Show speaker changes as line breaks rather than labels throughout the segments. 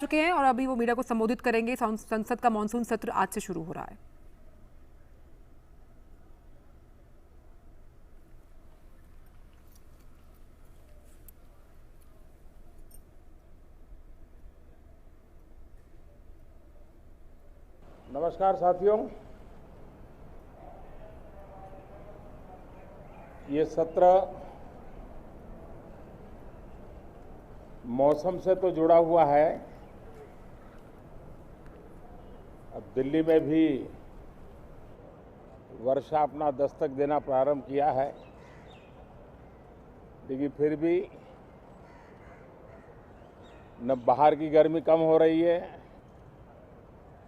चुके हैं और अभी वो मीडिया को संबोधित करेंगे। संसद का मॉनसून सत्र आज से शुरू हो रहा है।
नमस्कार साथियों, ये सत्र मौसम से तो जुड़ा हुआ है। अब दिल्ली में भी वर्षा अपना दस्तक देना प्रारंभ किया है, लेकिन फिर भी न बाहर की गर्मी कम हो रही है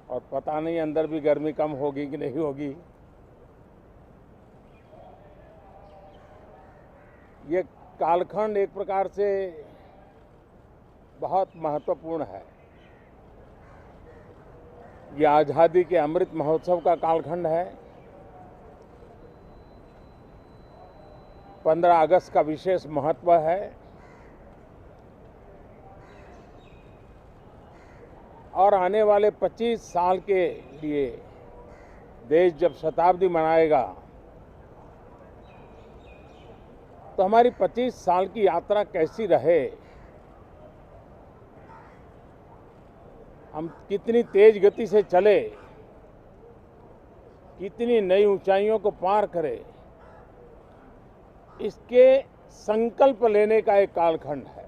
और पता नहीं अंदर भी गर्मी कम होगी कि नहीं होगी। ये कालखंड एक प्रकार से बहुत महत्वपूर्ण है। ये आज़ादी के अमृत महोत्सव का कालखंड है। 15 अगस्त का विशेष महत्व है और आने वाले 25 साल के लिए देश जब शताब्दी मनाएगा तो हमारी 25 साल की यात्रा कैसी रहे, हम कितनी तेज गति से चले, कितनी नई ऊंचाइयों को पार करें, इसके संकल्प लेने का एक कालखंड है।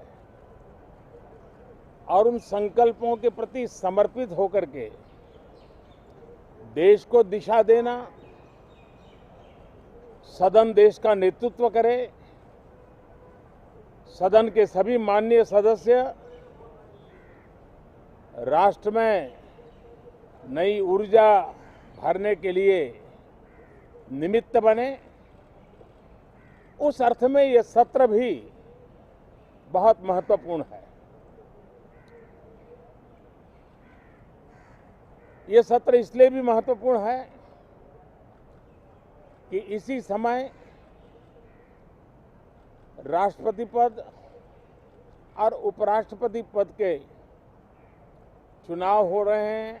और उन संकल्पों के प्रति समर्पित होकर के देश को दिशा देना, सदन देश का नेतृत्व करे, सदन के सभी माननीय सदस्य राष्ट्र में नई ऊर्जा भरने के लिए निमित्त बने, उस अर्थ में यह सत्र भी बहुत महत्वपूर्ण है। ये सत्र इसलिए भी महत्वपूर्ण है कि इसी समय राष्ट्रपति पद और उपराष्ट्रपति पद के चुनाव हो रहे हैं।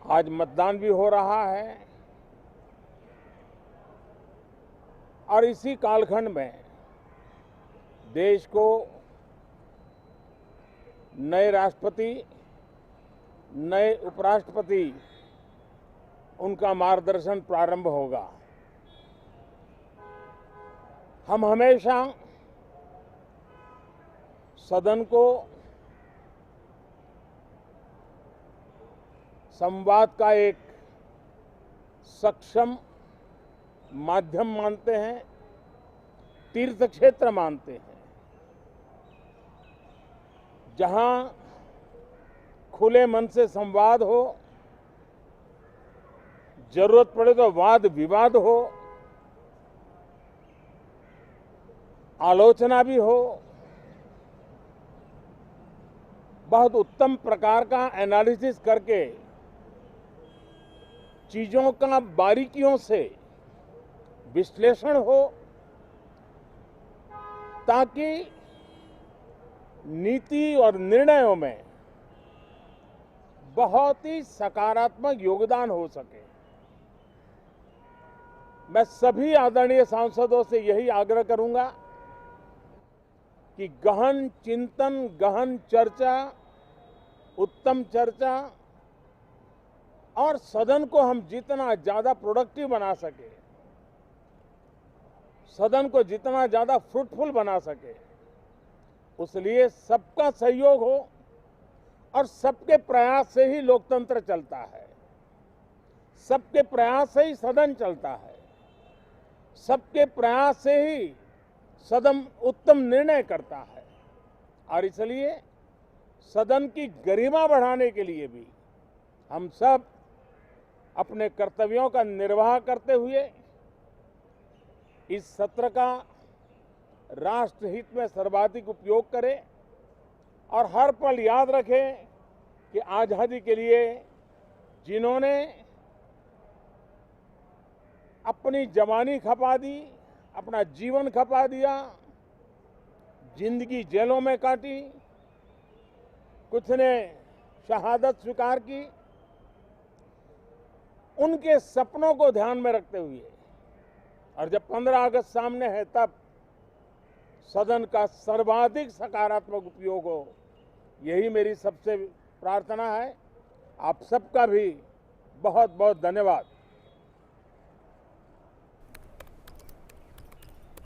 आज मतदान भी हो रहा है और इसी कालखंड में देश को नए राष्ट्रपति, नए उपराष्ट्रपति, उनका मार्गदर्शन प्रारंभ होगा। हम हमेशा सदन को संवाद का एक सक्षम माध्यम मानते हैं, तीर्थ क्षेत्र मानते हैं, जहां खुले मन से संवाद हो, जरूरत पड़े तो वाद विवाद हो, आलोचना भी हो, बहुत उत्तम प्रकार का एनालिसिस करके चीजों का बारीकियों से विश्लेषण हो, ताकि नीति और निर्णयों में बहुत ही सकारात्मक योगदान हो सके। मैं सभी आदरणीय सांसदों से यही आग्रह करूंगा कि गहन चिंतन, गहन चर्चा, उत्तम चर्चा और सदन को हम जितना ज्यादा प्रोडक्टिव बना सके, सदन को जितना ज्यादा फ्रूटफुल बना सके, उसलिए सबका सहयोग हो और सबके प्रयास से ही लोकतंत्र चलता है, सबके प्रयास से ही सदन चलता है, सबके प्रयास से ही सदन उत्तम निर्णय करता है। और इसलिए सदन की गरिमा बढ़ाने के लिए भी हम सब अपने कर्तव्यों का निर्वाह करते हुए इस सत्र का राष्ट्रहित में सर्वाधिक उपयोग करें और हर पल याद रखें कि आजादी के लिए जिन्होंने अपनी जवानी खपा दी, अपना जीवन खपा दिया, जिंदगी जेलों में काटी, कुछ ने शहादत स्वीकार की। उनके सपनों को ध्यान में रखते हुए और जब 15 अगस्त सामने है तब सदन का सर्वाधिक सकारात्मक उपयोग हो, यही मेरी सबसे प्रार्थना है। आप सबका भी बहुत बहुत धन्यवाद।